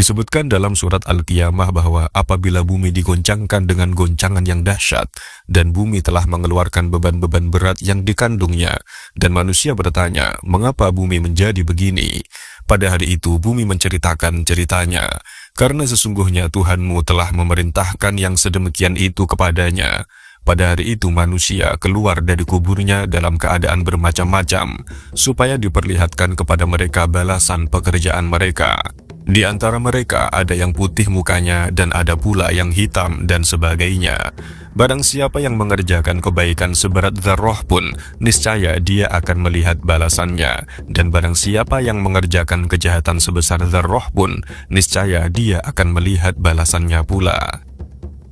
Disebutkan dalam surat Al-Qiyamah bahwa apabila bumi digoncangkan dengan goncangan yang dahsyat dan bumi telah mengeluarkan beban-beban berat yang dikandungnya, dan manusia bertanya, mengapa bumi menjadi begini? Pada hari itu bumi menceritakan ceritanya, karena sesungguhnya Tuhanmu telah memerintahkan yang sedemikian itu kepadanya. Pada hari itu manusia keluar dari kuburnya dalam keadaan bermacam-macam, supaya diperlihatkan kepada mereka balasan pekerjaan mereka. Di antara mereka ada yang putih mukanya dan ada pula yang hitam dan sebagainya. Barang siapa yang mengerjakan kebaikan seberat dzarrah pun, niscaya dia akan melihat balasannya. Dan barang siapa yang mengerjakan kejahatan sebesar dzarrah pun, niscaya dia akan melihat balasannya pula.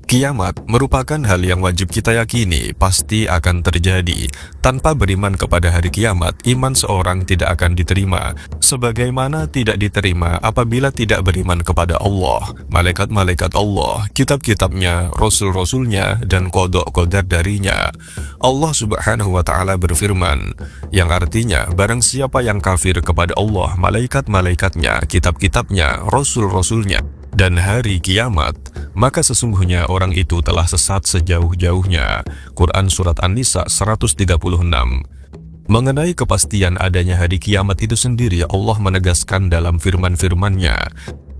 Kiamat merupakan hal yang wajib kita yakini pasti akan terjadi. Tanpa beriman kepada hari kiamat, iman seorang tidak akan diterima, sebagaimana tidak diterima apabila tidak beriman kepada Allah, malaikat-malaikat Allah, kitab-kitabnya, rasul-rasulnya, dan qada-qadar darinya. Allah Subhanahu wa Ta'ala berfirman, yang artinya barang siapa yang kafir kepada Allah, malaikat-malaikatnya, kitab-kitabnya, rasul-rasulnya, dan hari kiamat, maka sesungguhnya orang itu telah sesat sejauh-jauhnya. Quran Surat An-Nisa 136. Mengenai kepastian adanya hari kiamat itu sendiri, Allah menegaskan dalam firman-firman-Nya.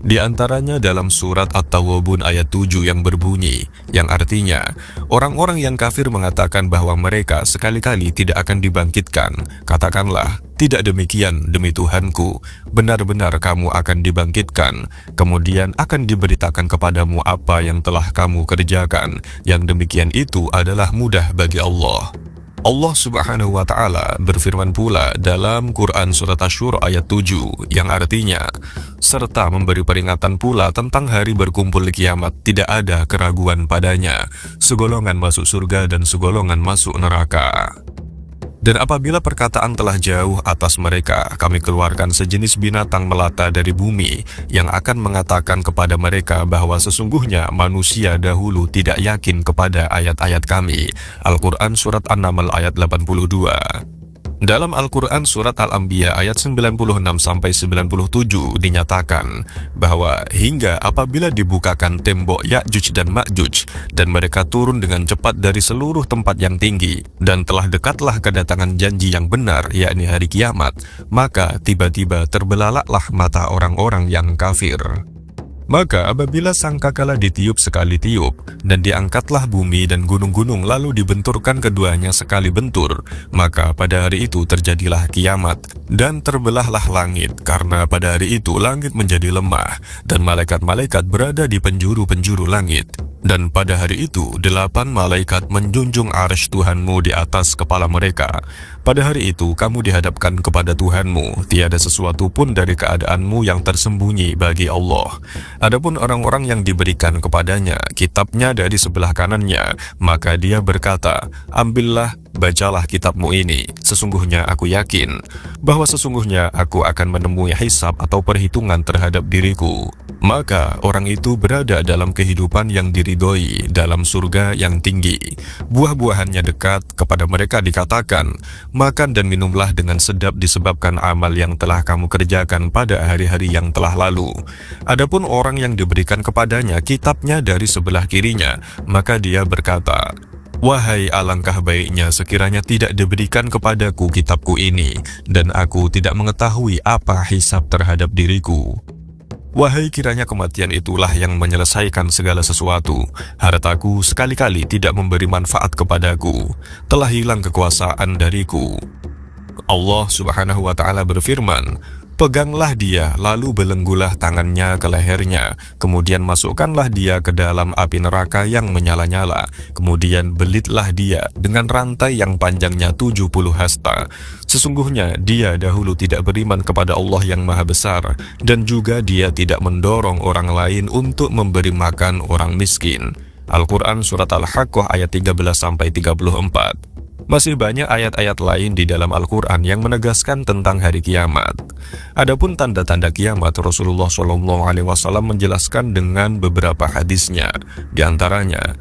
Di antaranya dalam surat At-Tawwabun ayat 7 yang berbunyi, yang artinya, orang-orang yang kafir mengatakan bahwa mereka sekali-kali tidak akan dibangkitkan. Katakanlah, tidak demikian demi Tuhanku, benar-benar kamu akan dibangkitkan, kemudian akan diberitakan kepadamu apa yang telah kamu kerjakan. Yang demikian itu adalah mudah bagi Allah. Allah Subhanahu wa Ta'ala berfirman pula dalam Quran Surat Asy-Syura ayat 7 yang artinya, serta memberi peringatan pula tentang hari berkumpul kiamat, tidak ada keraguan padanya, segolongan masuk surga dan segolongan masuk neraka. Dan apabila perkataan telah jauh atas mereka, kami keluarkan sejenis binatang melata dari bumi yang akan mengatakan kepada mereka bahwa sesungguhnya manusia dahulu tidak yakin kepada ayat-ayat kami. Al-Quran Surat An-Naml ayat 82. Dalam Al-Quran Surat Al-Anbiya ayat 96-97 dinyatakan bahwa hingga apabila dibukakan tembok Ya'juj dan Ma'juj dan mereka turun dengan cepat dari seluruh tempat yang tinggi dan telah dekatlah kedatangan janji yang benar, yakni hari kiamat, maka tiba-tiba terbelalaklah mata orang-orang yang kafir. Maka apabila sangkakala ditiup sekali tiup, dan diangkatlah bumi dan gunung-gunung lalu dibenturkan keduanya sekali bentur, maka pada hari itu terjadilah kiamat, dan terbelahlah langit, karena pada hari itu langit menjadi lemah, dan malaikat-malaikat berada di penjuru-penjuru langit. Dan pada hari itu 8 malaikat menjunjung arsy Tuhanmu di atas kepala mereka. Pada hari itu kamu dihadapkan kepada Tuhanmu, tiada sesuatu pun dari keadaanmu yang tersembunyi bagi Allah. Adapun orang-orang yang diberikan kepadanya kitabnya dari sebelah kanannya, maka dia berkata, ambillah, bacalah kitabmu ini. Sesungguhnya aku yakin bahwa sesungguhnya aku akan menemui hisab atau perhitungan terhadap diriku. Maka orang itu berada dalam kehidupan yang diridhoi, dalam surga yang tinggi. Buah-buahannya dekat, kepada mereka dikatakan, makan dan minumlah dengan sedap disebabkan amal yang telah kamu kerjakan pada hari-hari yang telah lalu. Adapun orang yang diberikan kepadanya kitabnya dari sebelah kirinya, maka dia berkata, wahai alangkah baiknya sekiranya tidak diberikan kepadaku kitabku ini, dan aku tidak mengetahui apa hisab terhadap diriku. Wahai kiranya kematian itulah yang menyelesaikan segala sesuatu. Hartaku sekali-kali tidak memberi manfaat kepadaku. Telah hilang kekuasaan dariku. Allah Subhanahu wa Ta'ala berfirman, peganglah dia, lalu belenggulah tangannya ke lehernya, kemudian masukkanlah dia ke dalam api neraka yang menyala-nyala, kemudian belitlah dia dengan rantai yang panjangnya 70 hasta. Sesungguhnya dia dahulu tidak beriman kepada Allah yang Maha Besar, dan juga dia tidak mendorong orang lain untuk memberi makan orang miskin. Al-Quran Surat Al-Haqqah ayat 13-34. Masih banyak ayat-ayat lain di dalam Al-Quran yang menegaskan tentang hari kiamat. Adapun tanda-tanda kiamat, Rasulullah SAW menjelaskan dengan beberapa hadisnya. Di antaranya,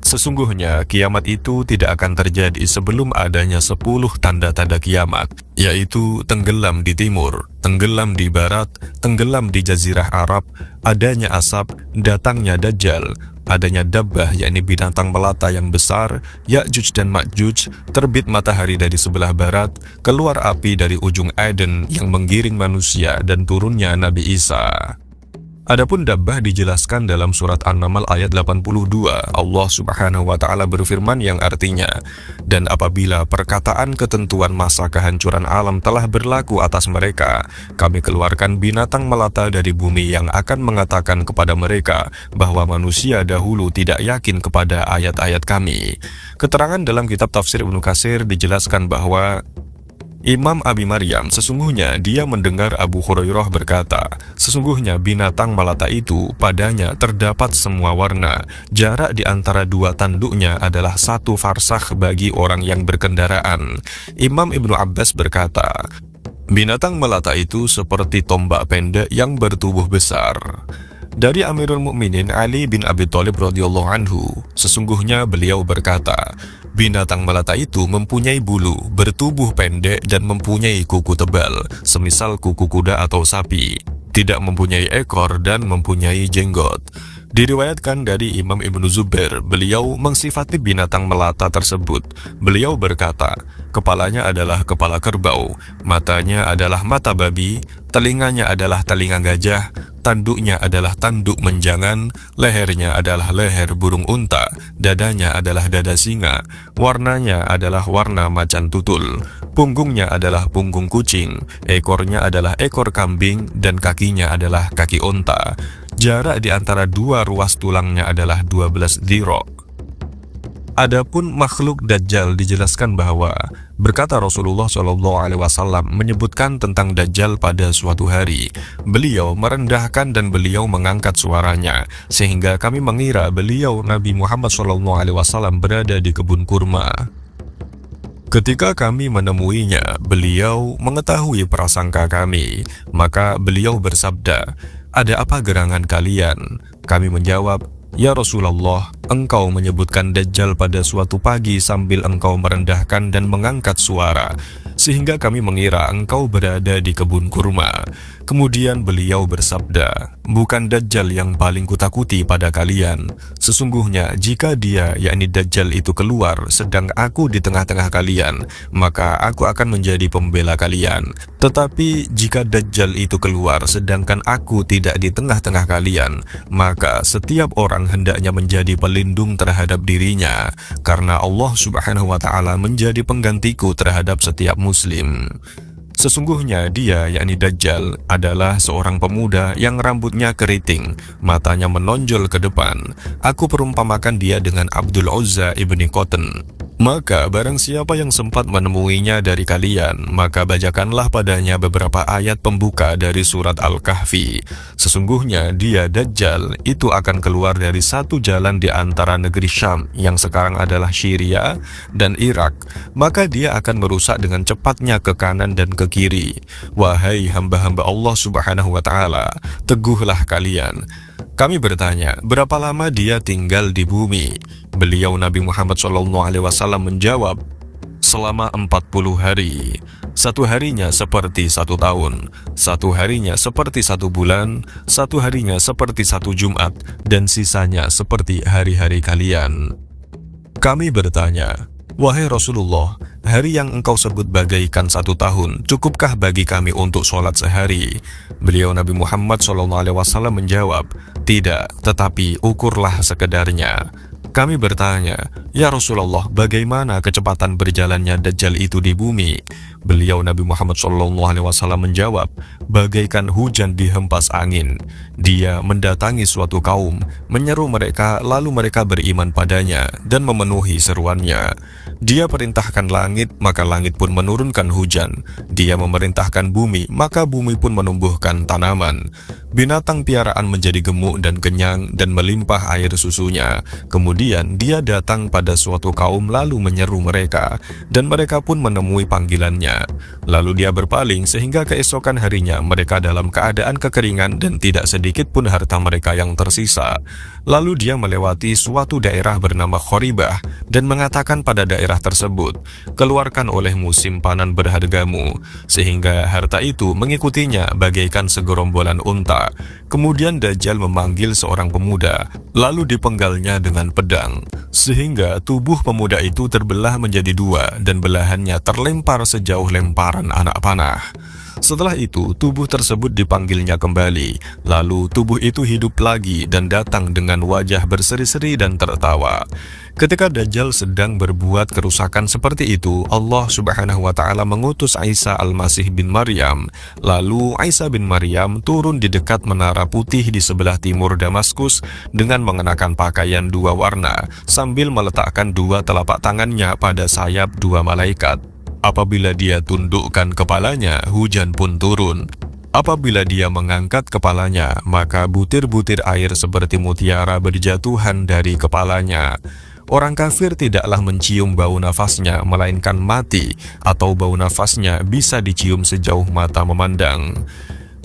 Sesungguhnya kiamat itu tidak akan terjadi sebelum adanya 10 tanda-tanda kiamat, yaitu tenggelam di timur, tenggelam di barat, tenggelam di jazirah Arab, adanya asap, datangnya Dajjal, adanya dabbah yakni binatang melata yang besar, Ya'juj dan Ma'juj, terbit matahari dari sebelah barat, keluar api dari ujung Aden yang menggiring manusia, dan turunnya Nabi Isa. Adapun dabbah dijelaskan dalam surat An-Naml ayat 82. Allah Subhanahu wa taala berfirman yang artinya, "Dan apabila perkataan ketentuan masa kehancuran alam telah berlaku atas mereka, kami keluarkan binatang melata dari bumi yang akan mengatakan kepada mereka bahwa manusia dahulu tidak yakin kepada ayat-ayat kami." Keterangan dalam kitab tafsir Ibnu Katsir dijelaskan bahwa Imam Abi Maryam, sesungguhnya dia mendengar Abu Hurairah berkata, sesungguhnya binatang melata itu padanya terdapat semua warna. Jarak di antara dua tanduknya adalah 1 farsakh bagi orang yang berkendaraan. Imam Ibnu Abbas berkata, binatang melata itu seperti tombak pendek yang bertubuh besar. Dari Amirul Mukminin Ali bin Abi Thalib radhiyallahu anhu, sesungguhnya beliau berkata, binatang melata itu mempunyai bulu, bertubuh pendek dan mempunyai kuku tebal, semisal kuku kuda atau sapi, tidak mempunyai ekor dan mempunyai jenggot. Diriwayatkan dari Imam Ibnu Zubair, beliau mensifati binatang melata tersebut. Beliau berkata, kepalanya adalah kepala kerbau, matanya adalah mata babi, telinganya adalah telinga gajah, tanduknya adalah tanduk menjangan, lehernya adalah leher burung unta, dadanya adalah dada singa, warnanya adalah warna macan tutul, punggungnya adalah punggung kucing, ekornya adalah ekor kambing, dan kakinya adalah kaki unta. Jarak di antara dua ruas tulangnya adalah 12 dhira'. Adapun makhluk Dajjal dijelaskan bahwa berkata Rasulullah SAW menyebutkan tentang Dajjal pada suatu hari. Beliau merendahkan dan beliau mengangkat suaranya sehingga kami mengira beliau Nabi Muhammad SAW berada di kebun kurma. Ketika kami menemuinya, beliau mengetahui prasangka kami, maka beliau bersabda, "Ada apa gerangan kalian?" Kami menjawab, "Ya Rasulullah, engkau menyebutkan Dajjal pada suatu pagi sambil engkau merendahkan dan mengangkat suara, sehingga kami mengira engkau berada di kebun kurma." Kemudian beliau bersabda, "Bukan Dajjal yang paling kutakuti pada kalian. Sesungguhnya jika dia, yakni Dajjal itu keluar sedang aku di tengah-tengah kalian, maka aku akan menjadi pembela kalian. Tetapi jika Dajjal itu keluar sedangkan aku tidak di tengah-tengah kalian, maka setiap orang hendaknya menjadi pelindung terhadap dirinya, karena Allah Subhanahu wa taala menjadi penggantiku terhadap setiap muslim." Sesungguhnya dia, yakni Dajjal, adalah seorang pemuda yang rambutnya keriting, matanya menonjol ke depan. Aku perumpamakan dia dengan Abdul Uzza ibni Qatan. Maka barang siapa yang sempat menemuinya dari kalian, maka bacakanlah padanya beberapa ayat pembuka dari surat Al-Kahfi. Sesungguhnya dia, Dajjal, itu akan keluar dari satu jalan di antara negeri Syam yang sekarang adalah Syria dan Irak. Maka dia akan merusak dengan cepatnya ke kanan dan ke kiri. Wahai hamba-hamba Allah Subhanahu wa taala, teguhlah kalian. Kami bertanya, berapa lama dia tinggal di bumi? Beliau Nabi Muhammad SAW menjawab, selama 40 hari. Satu harinya seperti 1 tahun, satu harinya seperti 1 bulan, satu harinya seperti 1 Jumat, dan sisanya seperti hari-hari kalian. Kami bertanya, wahai Rasulullah, hari yang engkau sebut bagaikan 1 tahun, cukupkah bagi kami untuk sholat sehari? Beliau Nabi Muhammad SAW menjawab, tidak, tetapi ukurlah sekedarnya. Kami bertanya, ya Rasulullah, bagaimana kecepatan berjalannya Dajjal itu di bumi? Beliau Nabi Muhammad SAW menjawab, bagaikan hujan dihempas angin. Dia mendatangi suatu kaum, menyeru mereka, lalu mereka beriman padanya dan memenuhi seruannya. Dia perintahkan langit, maka langit pun menurunkan hujan. Dia memerintahkan bumi, maka bumi pun menumbuhkan tanaman. Binatang piaraan menjadi gemuk dan kenyang dan melimpah air susunya. Kemudian dia datang pada suatu kaum lalu menyeru mereka, dan mereka pun menemui panggilannya. padanya. Lalu dia berpaling sehingga keesokan harinya mereka dalam keadaan kekeringan dan tidak sedikit pun harta mereka yang tersisa. Lalu dia melewati suatu daerah bernama Khoribah dan mengatakan pada daerah tersebut, "Keluarkan olehmu simpanan berhargamu," sehingga harta itu mengikutinya bagaikan segerombolan unta. Kemudian Dajjal memanggil seorang pemuda, lalu dipenggalnya dengan pedang, sehingga tubuh pemuda itu terbelah menjadi dua dan belahannya terlempar sejauh lemparan anak panah. Setelah itu, tubuh tersebut dipanggilnya kembali, lalu tubuh itu hidup lagi dan datang dengan wajah berseri-seri dan tertawa. Ketika Dajjal sedang berbuat kerusakan seperti itu, Allah Subhanahu wa Ta'ala mengutus Isa Al-Masih bin Maryam. Lalu Isa bin Maryam turun di dekat menara putih di sebelah timur Damaskus dengan mengenakan pakaian dua warna sambil meletakkan dua telapak tangannya pada sayap dua malaikat. Apabila dia tundukkan kepalanya, hujan pun turun. Apabila dia mengangkat kepalanya, maka butir-butir air seperti mutiara berjatuhan dari kepalanya. Orang kafir tidaklah mencium bau nafasnya, melainkan mati, atau bau nafasnya bisa dicium sejauh mata memandang.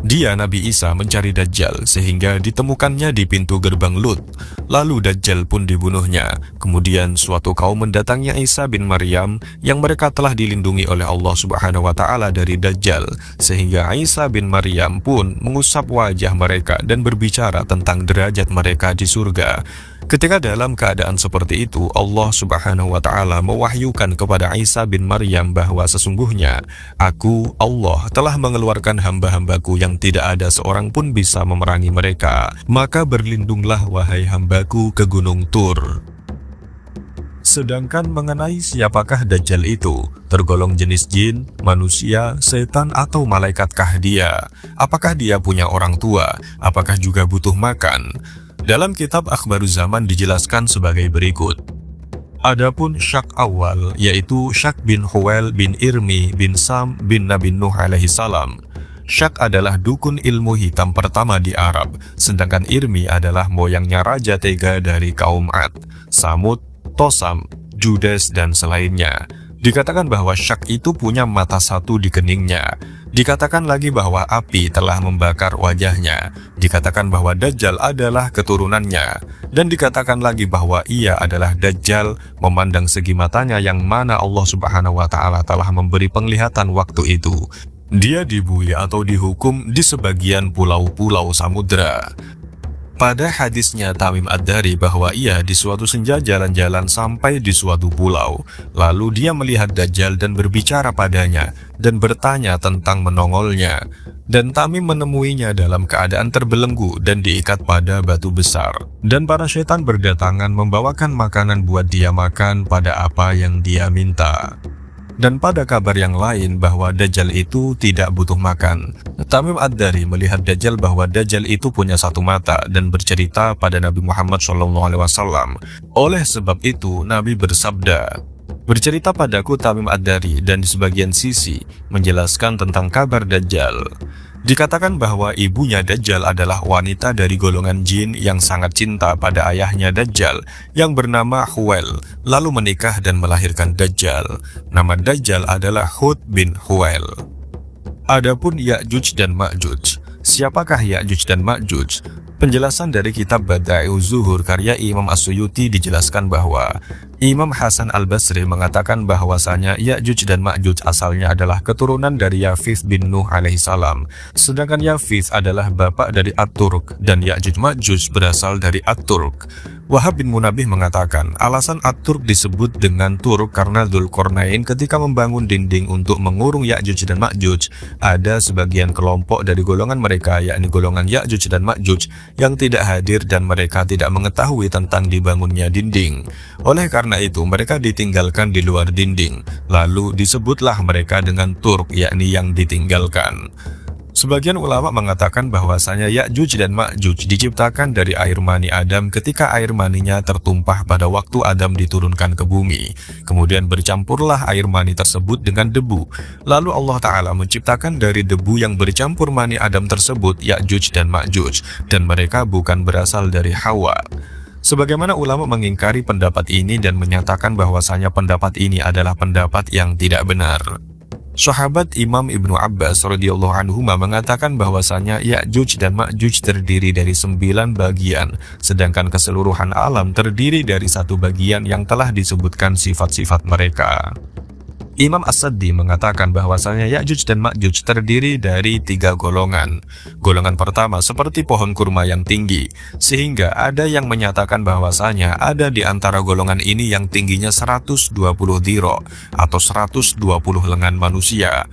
Dia, Nabi Isa, mencari Dajjal sehingga ditemukannya di pintu gerbang Lut. Lalu Dajjal pun dibunuhnya. Kemudian suatu kaum mendatangi Isa bin Maryam yang mereka telah dilindungi oleh Allah Subhanahu wa Ta'ala dari Dajjal, sehingga Isa bin Maryam pun mengusap wajah mereka dan berbicara tentang derajat mereka di surga. Ketika dalam keadaan seperti itu, Allah Subhanahu wa Ta'ala mewahyukan kepada Isa bin Maryam bahwa sesungguhnya Aku, Allah, telah mengeluarkan hamba-hambaku yang tidak ada seorang pun bisa memerangi mereka. Maka berlindunglah wahai hambaku ke gunung Tur. Sedangkan mengenai siapakah Dajjal itu, tergolong jenis jin, manusia, setan atau malaikatkah dia? Apakah dia punya orang tua? Apakah juga butuh makan? Dalam kitab Akhbaruz Zaman dijelaskan sebagai berikut. Adapun Syak awal, yaitu Syak bin Huwail bin Irmi bin Sam bin Nabi Nuh alaihi salam. Syak adalah dukun ilmu hitam pertama di Arab, sedangkan Irmi adalah moyangnya Raja Tega dari kaum Ad, Samud, Tosam, Judes, dan selainnya. Dikatakan bahwa Syak itu punya mata satu di keningnya. Dikatakan lagi bahwa api telah membakar wajahnya. Dikatakan bahwa Dajjal adalah keturunannya. Dan dikatakan lagi bahwa ia adalah Dajjal memandang segi matanya yang mana Allah Subhanahu wa Ta'ala telah memberi penglihatan waktu itu. Dia dibui atau dihukum di sebagian pulau-pulau samudra. Pada hadisnya Tamim Ad-Dari bahwa ia di suatu senja jalan-jalan sampai di suatu pulau. Lalu dia melihat Dajjal dan berbicara padanya dan bertanya tentang menongolnya. Dan Tamim menemuinya dalam keadaan terbelenggu dan diikat pada batu besar. Dan para setan berdatangan membawakan makanan buat dia makan pada apa yang dia minta. Dan pada kabar yang lain bahwa Dajjal itu tidak butuh makan. Tamim Ad-Dari melihat Dajjal bahwa Dajjal itu punya satu mata dan bercerita pada Nabi Muhammad SAW. Oleh sebab itu Nabi bersabda, "Bercerita padaku Tamim Ad-Dari dan di sebagian sisi menjelaskan tentang kabar Dajjal." Dikatakan bahwa ibunya Dajjal adalah wanita dari golongan jin yang sangat cinta pada ayahnya Dajjal yang bernama Huwail, lalu menikah dan melahirkan Dajjal. Nama Dajjal adalah Hud bin Huwail. Adapun Ya'juj dan Ma'juj. Siapakah Ya'juj dan Ma'juj? Penjelasan dari kitab Bada'i'uz Zuhur karya Imam As-Suyuti dijelaskan bahwa Imam Hasan Al-Basri mengatakan bahwasanya Ya'juj dan Ma'juj asalnya adalah keturunan dari Yafith bin Nuh alaihi salam. Sedangkan Yafith adalah bapak dari At-Turk dan Ya'juj Ma'juj berasal dari At-Turk. Wahab bin Munabih mengatakan alasan At-Turk disebut dengan Turk karena Dzulqarnain ketika membangun dinding untuk mengurung Ya'juj dan Ma'juj, ada sebagian kelompok dari golongan mereka yakni golongan Ya'juj dan Ma'juj yang tidak hadir dan mereka tidak mengetahui tentang dibangunnya dinding. Oleh karena itu mereka ditinggalkan di luar dinding, lalu disebutlah mereka dengan Turk yakni yang ditinggalkan. Sebagian ulama mengatakan bahwasanya Ya'juj dan Ma'juj diciptakan dari air mani Adam ketika air maninya tertumpah pada waktu Adam diturunkan ke bumi. Kemudian bercampurlah air mani tersebut dengan debu. Lalu Allah Ta'ala menciptakan dari debu yang bercampur mani Adam tersebut Ya'juj dan Ma'juj, dan mereka bukan berasal dari Hawa. Sebagaimana ulama mengingkari pendapat ini dan menyatakan bahwasanya pendapat ini adalah pendapat yang tidak benar. Sahabat Imam Ibnu Abbas radhiyallahu anhu mengatakan bahwasanya Ya'juj dan Ma'juj terdiri dari 9 bagian, sedangkan keseluruhan alam terdiri dari 1 bagian yang telah disebutkan sifat-sifat mereka. Imam As-Saddi mengatakan bahwasanya Ya'juj dan Ma'juj terdiri dari 3 golongan. Golongan pertama seperti pohon kurma yang tinggi, sehingga ada yang menyatakan bahwasanya ada di antara golongan ini yang tingginya 120 dhira atau 120 lengan manusia.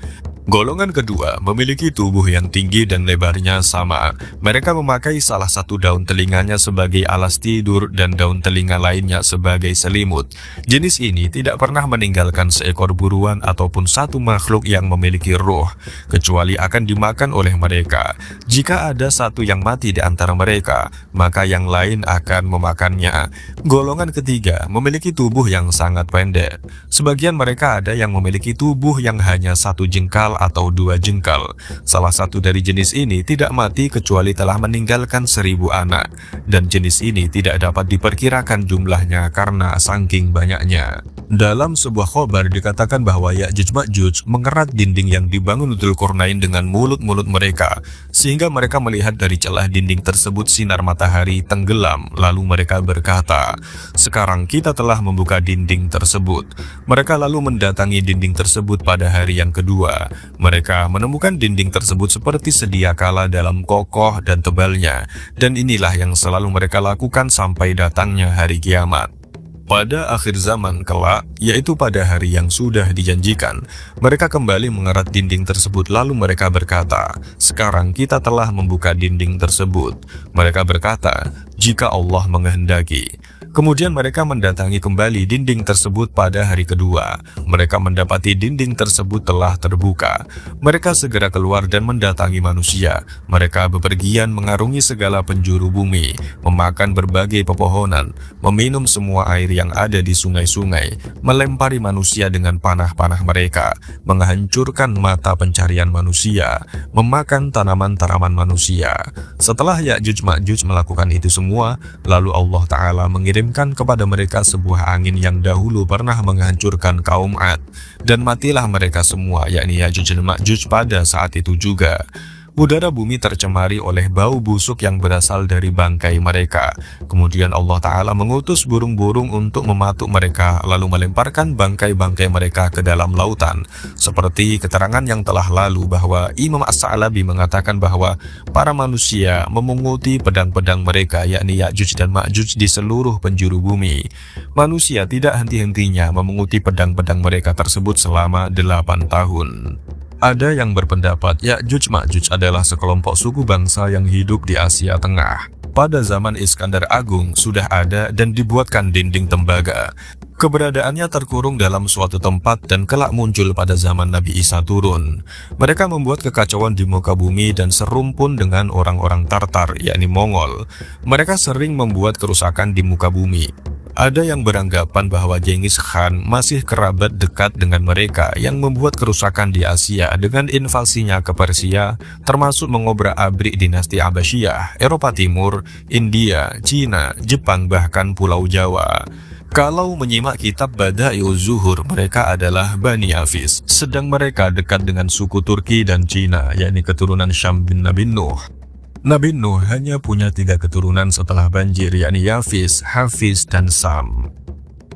Golongan kedua memiliki tubuh yang tinggi dan lebarnya sama. Mereka memakai salah satu daun telinganya sebagai alas tidur dan daun telinga lainnya sebagai selimut. Jenis ini tidak pernah meninggalkan seekor buruan ataupun satu makhluk yang memiliki ruh, kecuali akan dimakan oleh mereka. Jika ada satu yang mati di antara mereka, maka yang lain akan memakannya. Golongan ketiga memiliki tubuh yang sangat pendek. Sebagian mereka ada yang memiliki tubuh yang hanya 1 jengkal atau 2 jengkal. Salah satu dari jenis ini tidak mati kecuali telah meninggalkan 1000 anak, dan jenis ini tidak dapat diperkirakan jumlahnya karena saking banyaknya. Dalam sebuah khobar dikatakan bahwa Ya'juj Ma'juj mengerat dinding yang dibangun Dzulqarnain dengan mulut-mulut mereka, sehingga mereka melihat dari celah dinding tersebut sinar matahari tenggelam. Lalu mereka berkata, "Sekarang kita telah membuka dinding tersebut." Mereka lalu mendatangi dinding tersebut pada hari yang kedua. Mereka menemukan dinding tersebut seperti sedia kala dalam kokoh dan tebalnya, dan inilah yang selalu mereka lakukan sampai datangnya hari kiamat. Pada akhir zaman kelak, yaitu pada hari yang sudah dijanjikan, mereka kembali mengerat dinding tersebut lalu mereka berkata, "Sekarang kita telah membuka dinding tersebut." Mereka berkata, "Jika Allah menghendaki." Kemudian mereka mendatangi kembali dinding tersebut pada hari kedua. Mereka mendapati dinding tersebut telah terbuka. Mereka segera keluar dan mendatangi manusia. Mereka bepergian mengarungi segala penjuru bumi, memakan berbagai pepohonan, meminum semua air yang ada di sungai-sungai, melempari manusia dengan panah-panah mereka, menghancurkan mata pencarian manusia, memakan tanaman-tanaman manusia. Setelah Ya'juj Ma'juj melakukan itu semua, lalu Allah Ta'ala mengirimkan kepada mereka sebuah angin yang dahulu pernah menghancurkan kaum 'Ad, dan matilah mereka semua, yakni Ya'juj dan Ma'juj pada saat itu juga. Udara bumi tercemari oleh bau busuk yang berasal dari bangkai mereka. Kemudian Allah Ta'ala mengutus burung-burung untuk mematuk mereka, lalu melemparkan bangkai-bangkai mereka ke dalam lautan. Seperti keterangan yang telah lalu bahwa Imam As-Sa'labi mengatakan bahwa para manusia memunguti pedang-pedang mereka, yakni Ya'juj dan Ma'juj di seluruh penjuru bumi. Manusia tidak henti-hentinya memunguti pedang-pedang mereka tersebut selama 8 tahun. Ada yang berpendapat Ya'juj Ma'juj adalah sekelompok suku bangsa yang hidup di Asia Tengah. Pada zaman Iskandar Agung sudah ada dan dibuatkan dinding tembaga. Keberadaannya terkurung dalam suatu tempat dan kelak muncul pada zaman Nabi Isa turun. Mereka membuat kekacauan di muka bumi dan serumpun dengan orang-orang Tartar, yakni Mongol. Mereka sering membuat kerusakan di muka bumi. Ada yang beranggapan bahwa Genghis Khan masih kerabat dekat dengan mereka yang membuat kerusakan di Asia dengan invasinya ke Persia, termasuk mengobrak-abrik dinasti Abbasiyah, Eropa Timur, India, Cina, Jepang, bahkan Pulau Jawa. Kalau menyimak kitab Bada'iuz Zuhur, mereka adalah Bani Hafiz, sedang mereka dekat dengan suku Turki dan Cina, yakni keturunan Syam bin Nabi Nuh. Nabi Nuh hanya punya 3 keturunan setelah banjir, yakni Yafis, Hafiz, dan Sam.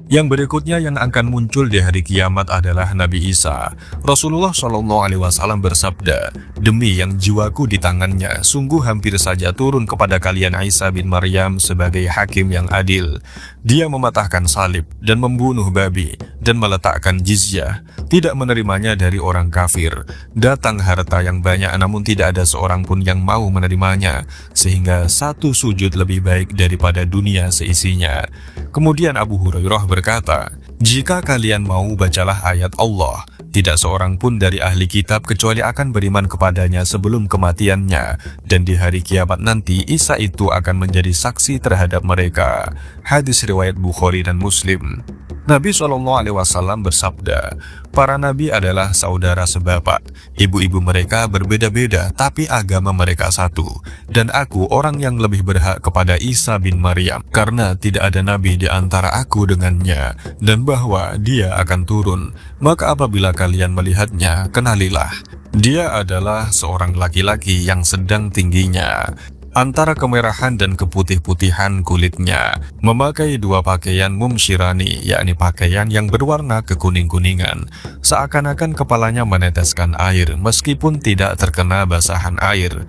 Yang berikutnya yang akan muncul di hari kiamat adalah Nabi Isa. Rasulullah SAW bersabda, "Demi yang jiwaku di tangannya, sungguh hampir saja turun kepada kalian Isa bin Maryam sebagai hakim yang adil. Dia mematahkan salib dan membunuh babi dan meletakkan jizyah, tidak menerimanya dari orang kafir. Datang harta yang banyak namun tidak ada seorang pun yang mau menerimanya, sehingga satu sujud lebih baik daripada dunia seisinya." Kemudian Abu Hurairah berkata, "Jika kalian mau, bacalah ayat Allah. Tidak seorang pun dari ahli kitab kecuali akan beriman kepadanya sebelum kematiannya, dan di hari kiamat nanti Isa itu akan menjadi saksi terhadap mereka." Hadis riwayat Bukhari dan Muslim. Nabi SAW bersabda, para nabi adalah saudara sebapak. Ibu-ibu mereka berbeda-beda, tapi agama mereka satu. Dan aku orang yang lebih berhak kepada Isa bin Maryam, karena tidak ada nabi di antara aku dengannya, dan bahwa dia akan turun. Maka apabila kalian melihatnya, kenalilah. Dia adalah seorang laki-laki yang sedang tingginya, antara kemerahan dan keputih-putihan kulitnya, memakai dua pakaian mumsyirani, yakni pakaian yang berwarna kekuning-kuningan, seakan-akan kepalanya meneteskan air meskipun tidak terkena basahan air.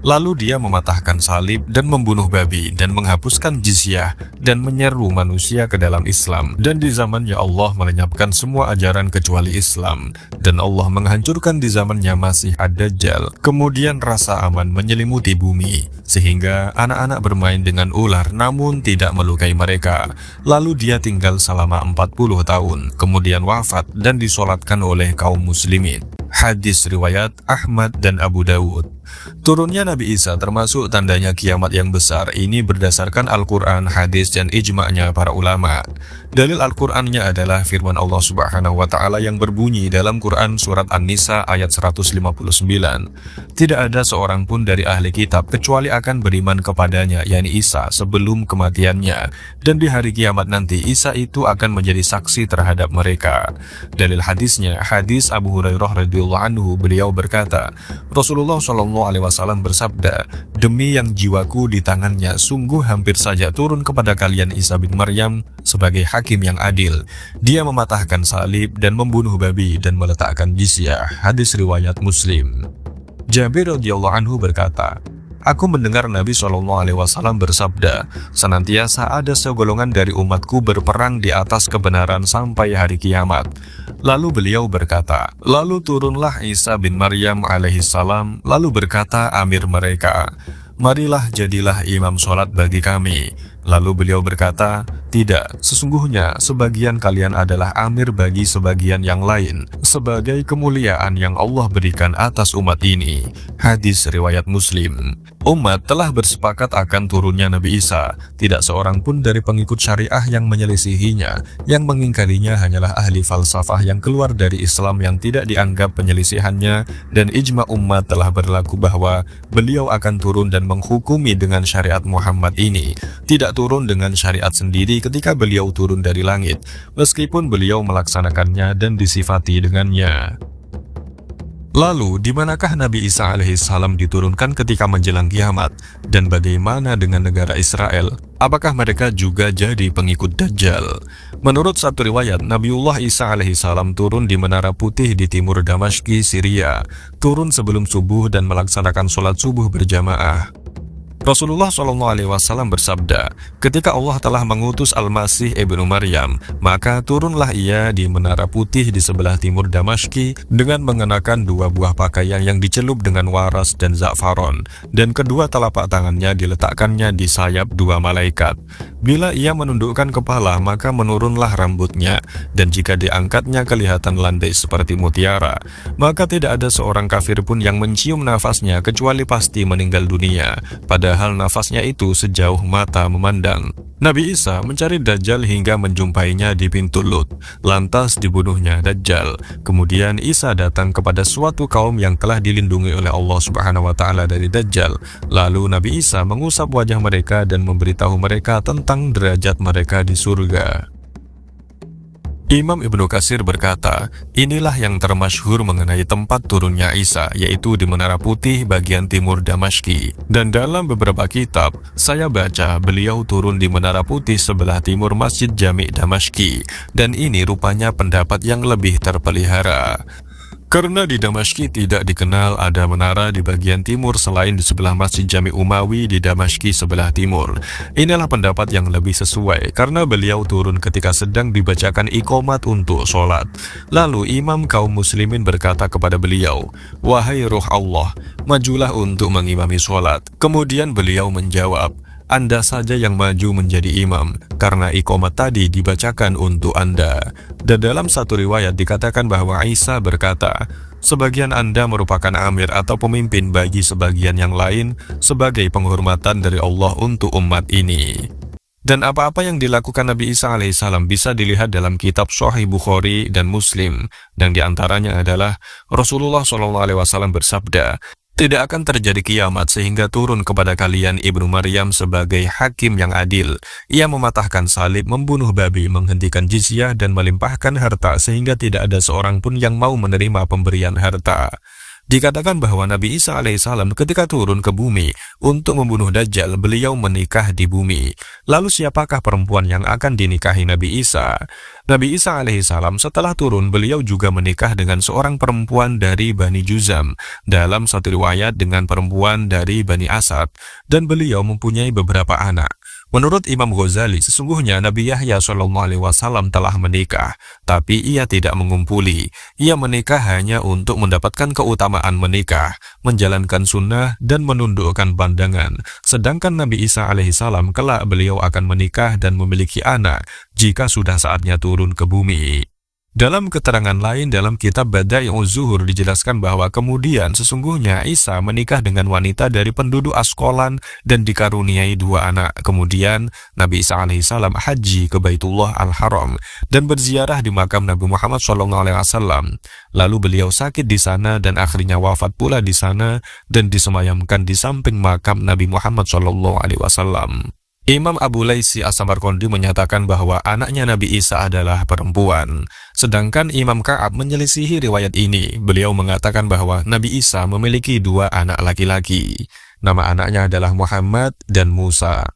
Lalu dia mematahkan salib dan membunuh babi dan menghapuskan jizyah dan menyeru manusia ke dalam Islam. Dan di zamannya Allah melenyapkan semua ajaran kecuali Islam, dan Allah menghancurkan di zamannya Masih ad-Dajjal. Kemudian rasa aman menyelimuti bumi, sehingga anak-anak bermain dengan ular namun tidak melukai mereka. Lalu dia tinggal selama 40 tahun, kemudian wafat dan disolatkan oleh kaum muslimin. Hadis riwayat Ahmad dan Abu Dawud. Turunnya Nabi Isa termasuk tandanya kiamat yang besar. Ini berdasarkan Al-Quran, hadis, dan ijma'nya para ulama. Dalil Al-Qurannya adalah firman Allah Subhanahu wa Ta'ala yang berbunyi dalam Quran Surat An-Nisa ayat 159. Tidak ada seorang pun dari ahli kitab kecuali akan beriman kepadanya, yakni Isa, sebelum kematiannya. Dan di hari kiamat nanti Isa itu akan menjadi saksi terhadap mereka. Dalil hadisnya, hadis Abu Hurairah radhiyallahu anhu, beliau berkata, Rasulullah SAW bersabda, demi yang jiwaku di tangannya, sungguh hampir saja turun kepada kalian Isa bin Maryam sebagai hakim yang adil. Dia mematahkan salib dan membunuh babi dan meletakkan jizyah. Hadis riwayat Muslim. Jabir radhiyallahu anhu berkata, aku mendengar Nabi SAW bersabda, senantiasa ada segolongan dari umatku berperang di atas kebenaran sampai hari kiamat. Lalu beliau berkata, lalu turunlah Isa bin Maryam alaihissalam, lalu berkata amir mereka, marilah jadilah imam sholat bagi kami. Lalu beliau berkata, tidak, sesungguhnya sebagian kalian adalah amir bagi sebagian yang lain, sebagai kemuliaan yang Allah berikan atas umat ini. Hadis riwayat Muslim. Umat telah bersepakat akan turunnya Nabi Isa. Tidak seorang pun dari pengikut syariah yang menyelisihinya. Yang mengingkarinya hanyalah ahli falsafah yang keluar dari Islam yang tidak dianggap penyelisihannya, dan ijma umat telah berlaku bahwa beliau akan turun dan menghukumi dengan syariat Muhammad ini. Tidak turun dengan syariat sendiri ketika beliau turun dari langit, meskipun beliau melaksanakannya dan disifati dengannya. Lalu, di manakah Nabi Isa alaihissalam diturunkan ketika menjelang kiamat? Dan bagaimana dengan negara Israel? Apakah mereka juga jadi pengikut Dajjal? Menurut satu riwayat, Nabiullah Isa alaihissalam turun di Menara Putih di timur Damaski, Syria. Turun sebelum subuh dan melaksanakan sholat subuh berjamaah. Rasulullah SAW bersabda, ketika Allah telah mengutus Al-Masih ibnu Maryam, maka turunlah ia di Menara Putih di sebelah timur Damaski dengan mengenakan dua buah pakaian yang dicelup dengan waras dan za'faron, dan kedua telapak tangannya diletakkannya di sayap dua malaikat. Bila ia menundukkan kepala, maka menurunlah rambutnya, dan jika diangkatnya kelihatan landai seperti mutiara. Maka tidak ada seorang kafir pun yang mencium nafasnya kecuali pasti meninggal dunia, padahal nafasnya itu sejauh mata memandang. Nabi Isa mencari Dajjal hingga menjumpainya di pintu Lut, lantas dibunuhnya Dajjal. Kemudian Isa datang kepada suatu kaum yang telah dilindungi oleh Allah Subhanahu wa Ta'ala dari Dajjal. Lalu Nabi Isa mengusap wajah mereka dan memberitahu mereka tentang derajat mereka di surga. Imam Ibnu Katsir berkata, inilah yang termasyhur mengenai tempat turunnya Isa, yaitu di Menara Putih bagian timur Damaski. Dan dalam beberapa kitab, saya baca beliau turun di Menara Putih sebelah timur Masjid Jami' Damaski. Dan ini rupanya pendapat yang lebih terpelihara. Karena di Damaski tidak dikenal ada menara di bagian timur selain di sebelah Masjid Jami' Umawi di Damaski sebelah timur. Inilah pendapat yang lebih sesuai karena beliau turun ketika sedang dibacakan iqomat untuk sholat. Lalu imam kaum muslimin berkata kepada beliau, wahai ruh Allah, majulah untuk mengimami sholat. Kemudian beliau menjawab, Anda saja yang maju menjadi imam, karena iqomat tadi dibacakan untuk Anda. Dan dalam satu riwayat dikatakan bahwa Isa berkata, sebagian Anda merupakan amir atau pemimpin bagi sebagian yang lain sebagai penghormatan dari Allah untuk umat ini. Dan apa-apa yang dilakukan Nabi Isa alaihissalam bisa dilihat dalam kitab Sahih Bukhari dan Muslim, dan diantaranya adalah Rasulullah SAW bersabda, "Tidak akan terjadi kiamat sehingga turun kepada kalian Ibnu Maryam sebagai hakim yang adil. Ia mematahkan salib, membunuh babi, menghentikan jizyah, dan melimpahkan harta sehingga tidak ada seorang pun yang mau menerima pemberian harta." Dikatakan bahwa Nabi Isa alaihissalam ketika turun ke bumi untuk membunuh Dajjal, beliau menikah di bumi. Lalu siapakah perempuan yang akan dinikahi Nabi Isa? Nabi Isa alaihissalam setelah turun, beliau juga menikah dengan seorang perempuan dari Bani Juzam, dalam satu riwayat dengan perempuan dari Bani Asad, dan beliau mempunyai beberapa anak. Menurut Imam Ghazali, sesungguhnya Nabi Yahya SAW telah menikah, tapi ia tidak mengumpuli. Ia menikah hanya untuk mendapatkan keutamaan menikah, menjalankan sunnah, dan menundukkan pandangan. Sedangkan Nabi Isa alaihissalam kelak beliau akan menikah dan memiliki anak jika sudah saatnya turun ke bumi. Dalam keterangan lain dalam kitab Bada'i'uz Zuhur dijelaskan bahwa kemudian sesungguhnya Isa menikah dengan wanita dari penduduk Askolan dan dikaruniai 2 anak. Kemudian Nabi Isa alaihissalam haji ke Baitullah Al-Haram dan berziarah di makam Nabi Muhammad SAW. Lalu beliau sakit di sana dan akhirnya wafat pula di sana dan disemayamkan di samping makam Nabi Muhammad SAW. Imam Abu Laisi As-Samarqandi menyatakan bahwa anaknya Nabi Isa adalah perempuan. Sedangkan Imam Ka'ab menyelisihi riwayat ini. Beliau mengatakan bahwa Nabi Isa memiliki 2 anak laki-laki. Nama anaknya adalah Muhammad dan Musa.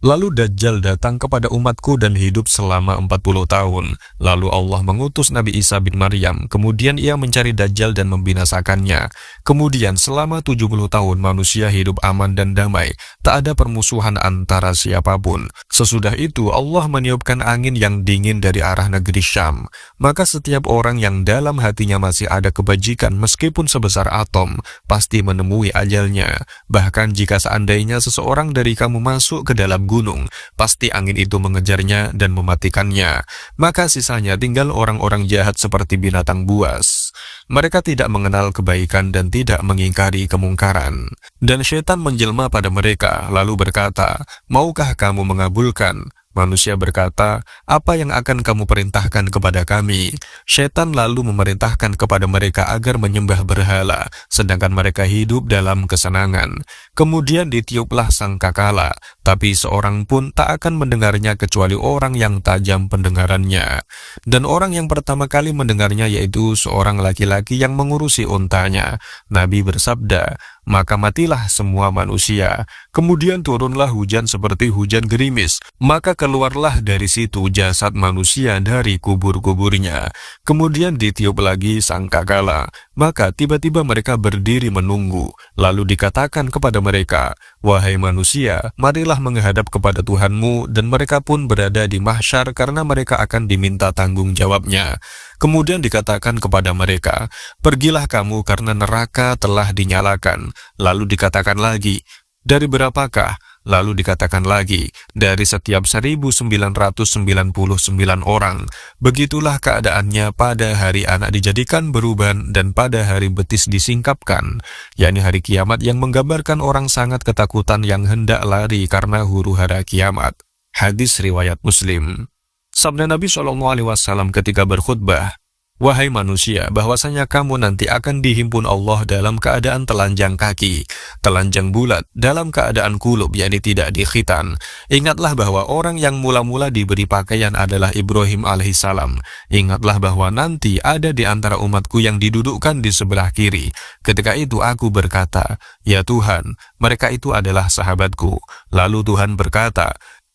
Lalu Dajjal datang kepada umatku dan hidup selama 40 tahun. Lalu Allah mengutus Nabi Isa bin Maryam. Kemudian ia mencari Dajjal dan membinasakannya. Kemudian selama 70 tahun manusia hidup aman dan damai. Tak ada permusuhan antara siapapun. Sesudah itu Allah meniupkan angin yang dingin dari arah negeri Syam. Maka setiap orang yang dalam hatinya masih ada kebajikan meskipun sebesar atom, pasti menemui ajalnya. Bahkan jika seandainya seseorang dari kamu masuk ke dalam gunung, pasti angin itu mengejarnya dan mematikannya. Maka sisanya tinggal orang-orang jahat seperti binatang buas. Mereka tidak mengenal kebaikan dan tidak mengingkari kemungkaran. Dan syaitan menjelma pada mereka, lalu berkata, "Maukah kamu mengabulkan?" Manusia berkata, "Apa yang akan kamu perintahkan kepada kami?" Syaitan lalu memerintahkan kepada mereka agar menyembah berhala, sedangkan mereka hidup dalam kesenangan. Kemudian ditiuplah sangkakala, tapi seorang pun tak akan mendengarnya kecuali orang yang tajam pendengarannya. Dan orang yang pertama kali mendengarnya yaitu seorang laki-laki yang mengurusi untanya. Nabi bersabda, "Maka matilah semua manusia." Kemudian turunlah hujan seperti hujan gerimis, maka keluarlah dari situ jasad manusia dari kubur-kuburnya. Kemudian ditiup lagi sangkakala, maka tiba-tiba mereka berdiri menunggu. Lalu dikatakan kepada mereka, "Wahai manusia, marilah menghadap kepada Tuhanmu," dan mereka pun berada di mahsyar karena mereka akan diminta tanggung jawabnya. Kemudian dikatakan kepada mereka, "Pergilah kamu karena neraka telah dinyalakan." Lalu dikatakan lagi, "Dari berapakah?" Lalu dikatakan lagi, "Dari setiap 1999 orang." Begitulah keadaannya pada hari anak dijadikan beruban dan pada hari betis disingkapkan, yakni hari kiamat yang menggambarkan orang sangat ketakutan yang hendak lari karena huru-hara kiamat. Hadis riwayat Muslim. Sabda Nabi SAW ketika berkhutbah, "Wahai manusia, bahwasanya kamu nanti akan dihimpun Allah dalam keadaan telanjang kaki, telanjang bulat, dalam keadaan kulub, yakni tidak dikhitan. Ingatlah bahwa orang yang mula-mula diberi pakaian adalah Ibrahim alaihissalam. Ingatlah bahwa nanti ada di antara umatku yang didudukkan di sebelah kiri. Ketika itu aku berkata, 'Ya Tuhan, mereka itu adalah sahabatku.' Lalu Tuhan berkata,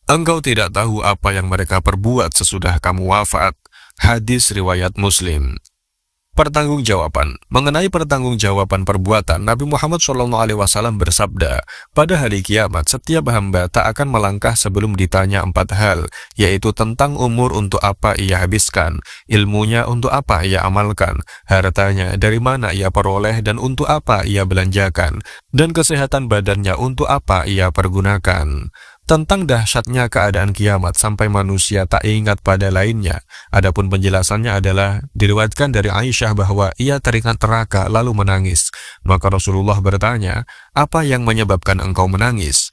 'Engkau tidak tahu apa yang mereka perbuat sesudah kamu wafat.'" Hadis riwayat Muslim. Pertanggungjawaban. Mengenai pertanggungjawaban perbuatan, Nabi Muhammad SAW bersabda, "Pada hari kiamat, setiap hamba tak akan melangkah sebelum ditanya 4 hal, yaitu tentang umur untuk apa ia habiskan, ilmunya untuk apa ia amalkan, hartanya dari mana ia peroleh dan untuk apa ia belanjakan, dan kesehatan badannya untuk apa ia pergunakan." Tentang dahsyatnya keadaan kiamat sampai manusia tak ingat pada lainnya. Adapun penjelasannya adalah diriwayatkan dari Aisyah bahwa ia teringat neraka lalu menangis. Maka Rasulullah bertanya, "Apa yang menyebabkan engkau menangis?"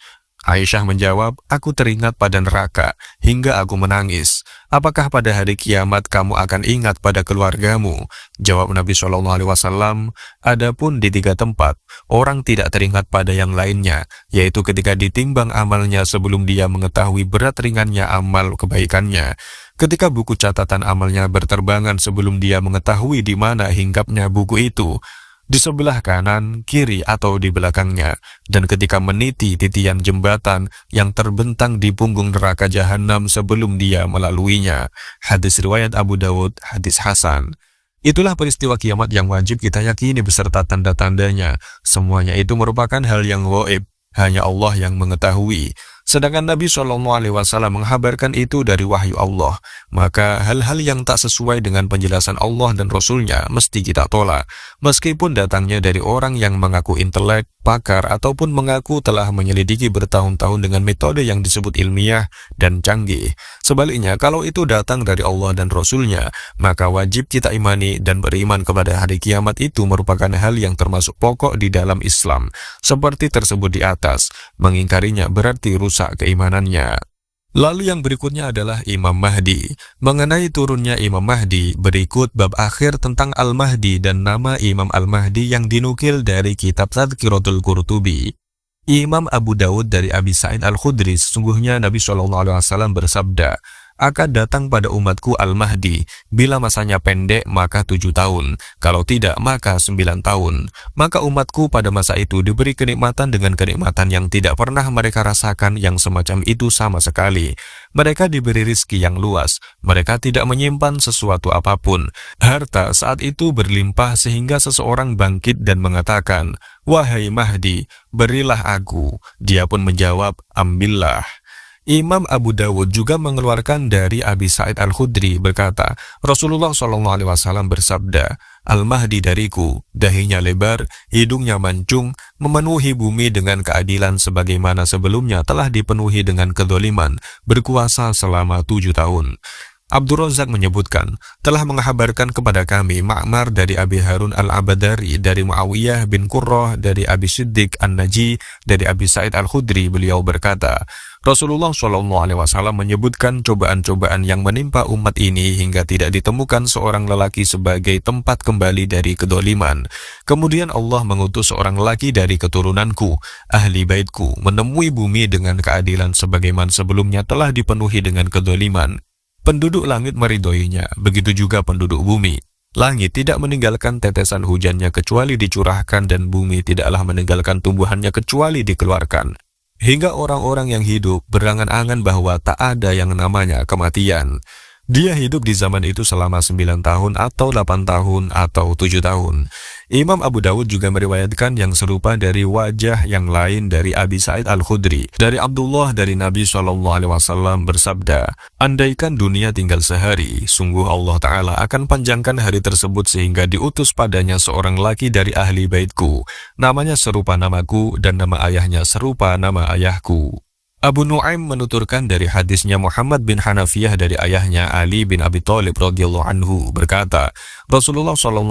Aisyah menjawab, aku teringat pada neraka, hingga aku menangis. Apakah pada hari kiamat kamu akan ingat pada keluargamu? Jawab Nabi SAW, adapun di 3 tempat, orang tidak teringat pada yang lainnya, yaitu ketika ditimbang amalnya sebelum dia mengetahui berat ringannya amal kebaikannya, ketika buku catatan amalnya berterbangan sebelum dia mengetahui di mana hinggapnya buku itu, di sebelah kanan, kiri, atau di belakangnya, dan ketika meniti titian jembatan yang terbentang di punggung neraka jahanam sebelum dia melaluinya. Hadis riwayat Abu Dawud, hadis Hasan. Itulah peristiwa kiamat yang wajib kita yakini beserta tanda-tandanya. Semuanya itu merupakan hal yang gaib, hanya Allah yang mengetahui. Sedangkan Nabi SAW menghabarkan itu dari wahyu Allah, maka hal-hal yang tak sesuai dengan penjelasan Allah dan Rasulnya mesti kita tolak, meskipun datangnya dari orang yang mengaku intelek, pakar, ataupun mengaku telah menyelidiki bertahun-tahun dengan metode yang disebut ilmiah dan canggih. Sebaliknya, kalau itu datang dari Allah dan Rasulnya, maka wajib kita imani dan beriman kepada hari kiamat itu merupakan hal yang termasuk pokok di dalam Islam, seperti tersebut di atas. Mengingkarinya berarti rusak keimanannya. Lalu yang berikutnya adalah Imam Mahdi. Mengenai turunnya Imam Mahdi, berikut bab akhir tentang Al-Mahdi dan nama Imam Al-Mahdi yang dinukil dari kitab Tadhkiratul Qurtubi. Imam Abu Dawud dari Abi Sa'id Al-Khudri, sesungguhnya Nabi SAW bersabda, akan datang pada umatku Al-Mahdi, bila masanya pendek maka 7 tahun, kalau tidak maka 9 tahun. Maka umatku pada masa itu diberi kenikmatan dengan kenikmatan yang tidak pernah mereka rasakan yang semacam itu sama sekali. Mereka diberi rizki yang luas, mereka tidak menyimpan sesuatu apapun. Harta saat itu berlimpah sehingga seseorang bangkit dan mengatakan, wahai Mahdi, berilah aku. Dia pun menjawab, ambillah. Imam Abu Dawud juga mengeluarkan dari Abi Sa'id Al-Khudri berkata, Rasulullah SAW bersabda, Al-Mahdi dariku, dahinya lebar, hidungnya mancung, memenuhi bumi dengan keadilan sebagaimana sebelumnya telah dipenuhi dengan kedzaliman, berkuasa selama 7 tahun. Abdul Razak menyebutkan, telah menghabarkan kepada kami Ma'mar dari Abi Harun Al-Abadari, dari Muawiyah bin Qurrah, dari Abi Siddiq An-Naji, dari Abi Sa'id Al-Khudri, beliau berkata, Rasulullah SAW menyebutkan cobaan-cobaan yang menimpa umat ini hingga tidak ditemukan seorang lelaki sebagai tempat kembali dari kedoliman. Kemudian Allah mengutus seorang lelaki dari keturunanku, ahli baitku, menemui bumi dengan keadilan sebagaimana sebelumnya telah dipenuhi dengan kedoliman. Penduduk langit meridhoinya, begitu juga penduduk bumi. Langit tidak meninggalkan tetesan hujannya kecuali dicurahkan dan bumi tidaklah meninggalkan tumbuhannya kecuali dikeluarkan. Hingga orang-orang yang hidup berangan-angan bahwa tak ada yang namanya kematian. Dia hidup di zaman itu selama 9 tahun atau 8 tahun atau 7 tahun. Imam Abu Dawud juga meriwayatkan yang serupa dari wajah yang lain dari Abi Sa'id Al-Khudri. Dari Abdullah dari Nabi SAW bersabda, andaikan dunia tinggal sehari, sungguh Allah Ta'ala akan panjangkan hari tersebut sehingga diutus padanya seorang laki dari ahli baitku. Namanya serupa namaku dan nama ayahnya serupa nama ayahku. Abu Nu'aim menuturkan dari hadisnya Muhammad bin Hanafiyah dari ayahnya Ali bin Abi Thalib radhiyallahu anhu berkata, Rasulullah SAW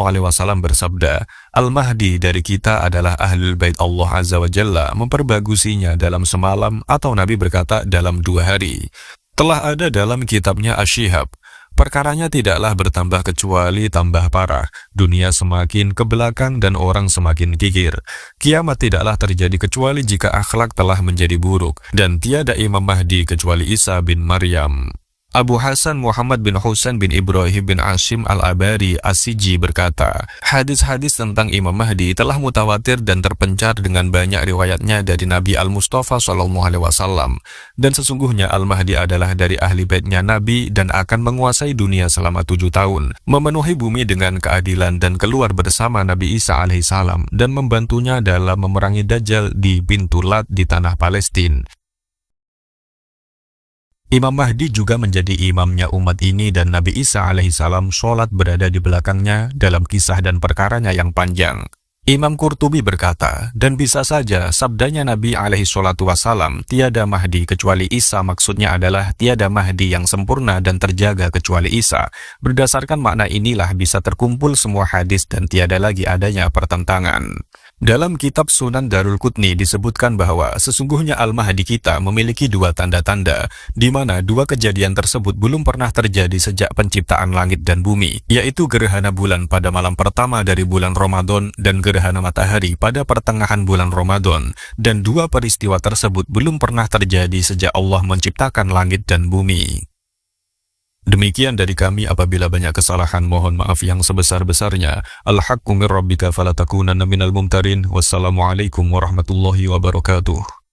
bersabda, Al-Mahdi dari kita adalah ahlul bait Allah Azza wa Jalla, memperbagusinya dalam semalam, atau Nabi berkata dalam 2 hari. Telah ada dalam kitabnya Asy-Syihab, perkaranya tidaklah bertambah kecuali tambah parah, dunia semakin ke belakang dan orang semakin kikir. Kiamat tidaklah terjadi kecuali jika akhlak telah menjadi buruk, dan tiada Imam Mahdi kecuali Isa bin Maryam. Abu Hasan Muhammad bin Husain bin Ibrahim bin Ashim Al-Abari As-Siji berkata, hadis-hadis tentang Imam Mahdi telah mutawatir dan terpencar dengan banyak riwayatnya dari Nabi Al-Mustafa SAW. Dan sesungguhnya Al-Mahdi adalah dari ahli baitnya Nabi dan akan menguasai dunia selama 7 tahun, memenuhi bumi dengan keadilan dan keluar bersama Nabi Isa alaihissalam dan membantunya dalam memerangi Dajjal di pintu Lat di tanah Palestina. Imam Mahdi juga menjadi imamnya umat ini dan Nabi Isa alaihissalam sholat berada di belakangnya dalam kisah dan perkaranya yang panjang. Imam Qurtubi berkata, dan bisa saja sabdanya Nabi alaihissalam, tiada Mahdi kecuali Isa, maksudnya adalah tiada Mahdi yang sempurna dan terjaga kecuali Isa. Berdasarkan makna inilah bisa terkumpul semua hadis dan tiada lagi adanya pertentangan. Dalam kitab Sunan Darul Qutni disebutkan bahwa sesungguhnya Al-Mahdi kita memiliki dua tanda-tanda, di mana dua kejadian tersebut belum pernah terjadi sejak penciptaan langit dan bumi, yaitu gerhana bulan pada malam pertama dari bulan Ramadan dan gerhana matahari pada pertengahan bulan Ramadan, dan dua peristiwa tersebut belum pernah terjadi sejak Allah menciptakan langit dan bumi. Demikian dari kami, apabila banyak kesalahan mohon maaf yang sebesar-besarnya. Al-haqqu min rabbika falatakunanna minal mumtarin. Wassalamualaikum warahmatullahi wabarakatuh.